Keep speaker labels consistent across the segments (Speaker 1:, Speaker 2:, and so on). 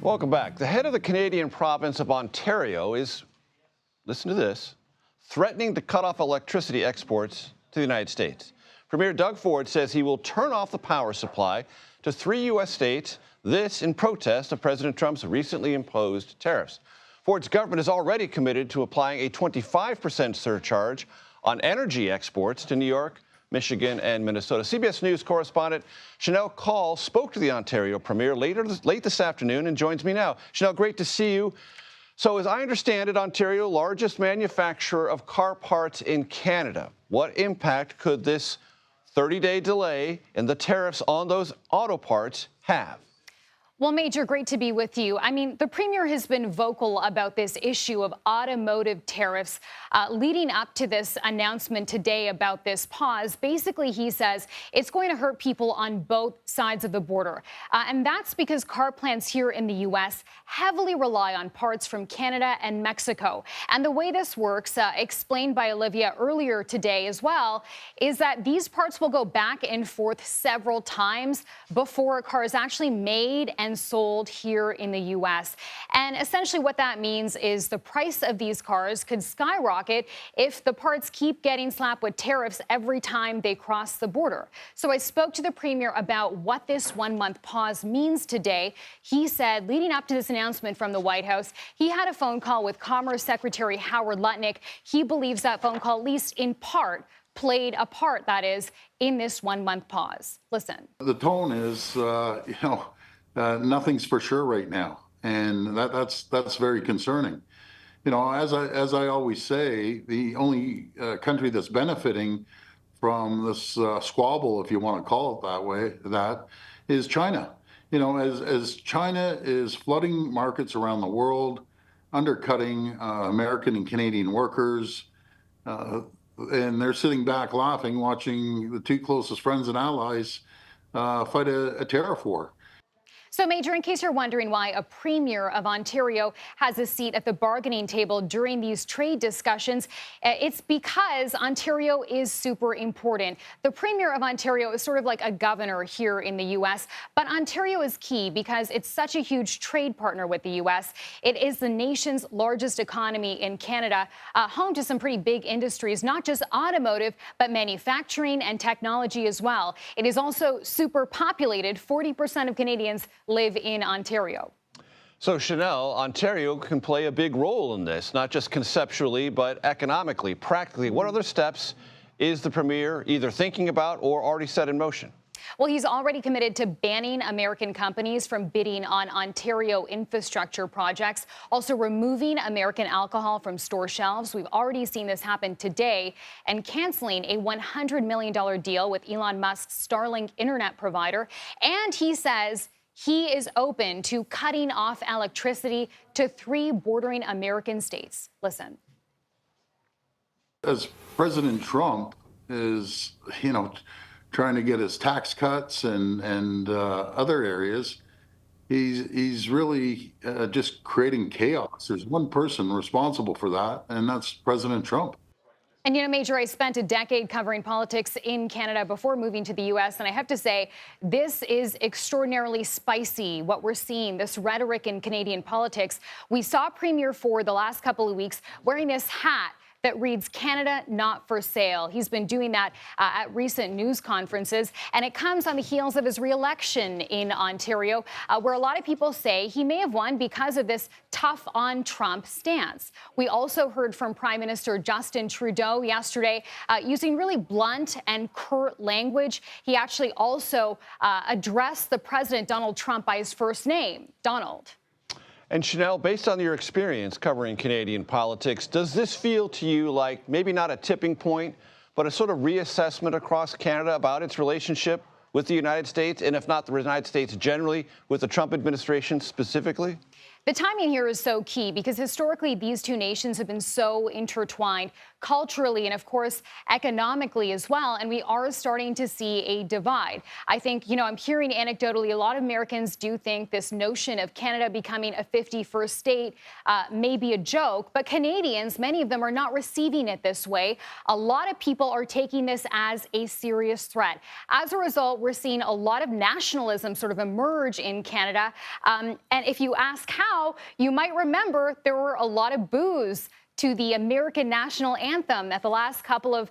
Speaker 1: Welcome back. The head of the Canadian province of Ontario is, listen to this, threatening to cut off electricity exports to the United States. Premier Doug Ford says he will turn off the power supply to 3 U.S. states, this in protest of President Trump's recently imposed tariffs. Ford's government is already committed to applying a 25% surcharge on energy exports to New York, Michigan, and Minnesota. CBS News correspondent Shanelle Kaul spoke to the Ontario Premier late this afternoon and joins me now. Shanelle, great to see you. So as I understand it, Ontario, largest manufacturer of car parts in Canada. What impact could this 30-day delay in the tariffs on those auto parts have?
Speaker 2: Well, Major, great to be with you. I mean, the Premier has been vocal about this issue of automotive tariffs leading up to this announcement today about this pause. Basically, he says it's going to hurt people on both sides of the border. And that's because car plants here in the U.S. heavily rely on parts from Canada and Mexico. And the way this works, explained by Olivia earlier today as well, is that these parts will go back and forth several times before a car is actually made and sold here in the U.S. And essentially what that means is the price of these cars could skyrocket if the parts keep getting slapped with tariffs every time they cross the border. So I spoke to the Premier about what this 1-month pause means today. He said, leading up to this announcement from the White House, he had a phone call with Commerce Secretary Howard Lutnick. He believes that phone call, at least in part, played a part, that is, in this 1-month pause. Listen.
Speaker 3: The tone is, nothing's for sure right now, and that's very concerning. You know, as I always say, the only country that's benefiting from this squabble, if you want to call it that way, that is China. You know, as China is flooding markets around the world, undercutting American and Canadian workers, and they're sitting back laughing, watching the two closest friends and allies fight a tariff war.
Speaker 2: So, Major, in case you're wondering why a Premier of Ontario has a seat at the bargaining table during these trade discussions, it's because Ontario is super important. The Premier of Ontario is sort of like a governor here in the U.S., but Ontario is key because it's such a huge trade partner with the U.S. It is the nation's largest economy in Canada, home to some pretty big industries, not just automotive, but manufacturing and technology as well. It is also super populated. 40% of Canadians live in Ontario.
Speaker 1: So, Shanelle, Ontario can play a big role in this, not just conceptually, but economically, practically. What other steps is the Premier either thinking about or already set in motion?
Speaker 2: Well, he's already committed to banning American companies from bidding on Ontario infrastructure projects, also removing American alcohol from store shelves. We've already seen this happen today, and canceling a $100 million deal with Elon Musk's Starlink internet provider. And he says he is open to cutting off electricity to 3 bordering American states. Listen.
Speaker 3: As President Trump is, trying to get his tax cuts and other areas, he's really just creating chaos. There's one person responsible for that, and that's President Trump.
Speaker 2: And, Major, I spent a decade covering politics in Canada before moving to the U.S., and I have to say, this is extraordinarily spicy, what we're seeing, this rhetoric in Canadian politics. We saw Premier Ford the last couple of weeks wearing this hat that reads Canada Not for Sale. He's been doing that at recent news conferences, and it comes on the heels of his re-election in Ontario, where a lot of people say he may have won because of this tough on Trump stance. We also heard from Prime Minister Justin Trudeau yesterday using really blunt and curt language. He actually also addressed the President Donald Trump by his first name, Donald.
Speaker 1: And Shanelle, based on your experience covering Canadian politics, does this feel to you like maybe not a tipping point, but a sort of reassessment across Canada about its relationship with the United States, and if not the United States generally, with the Trump administration specifically?
Speaker 2: The timing here is so key because historically these two nations have been so intertwined culturally and, of course, economically as well. And we are starting to see a divide. I think, I'm hearing anecdotally a lot of Americans do think this notion of Canada becoming a 51st state may be a joke. But Canadians, many of them, are not receiving it this way. A lot of people are taking this as a serious threat. As a result, we're seeing a lot of nationalism sort of emerge in Canada. And if you ask how, you might remember there were a lot of boos to the American national anthem at the last couple of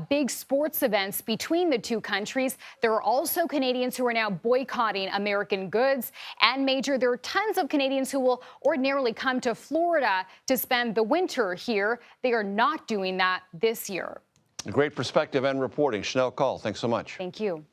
Speaker 2: big sports events between the two countries. There are also Canadians who are now boycotting American goods. And Major, there are tons of Canadians who will ordinarily come to Florida to spend the winter here. They are not doing that this year.
Speaker 1: Great perspective and reporting. Shanelle Kaul, thanks so much.
Speaker 2: Thank you.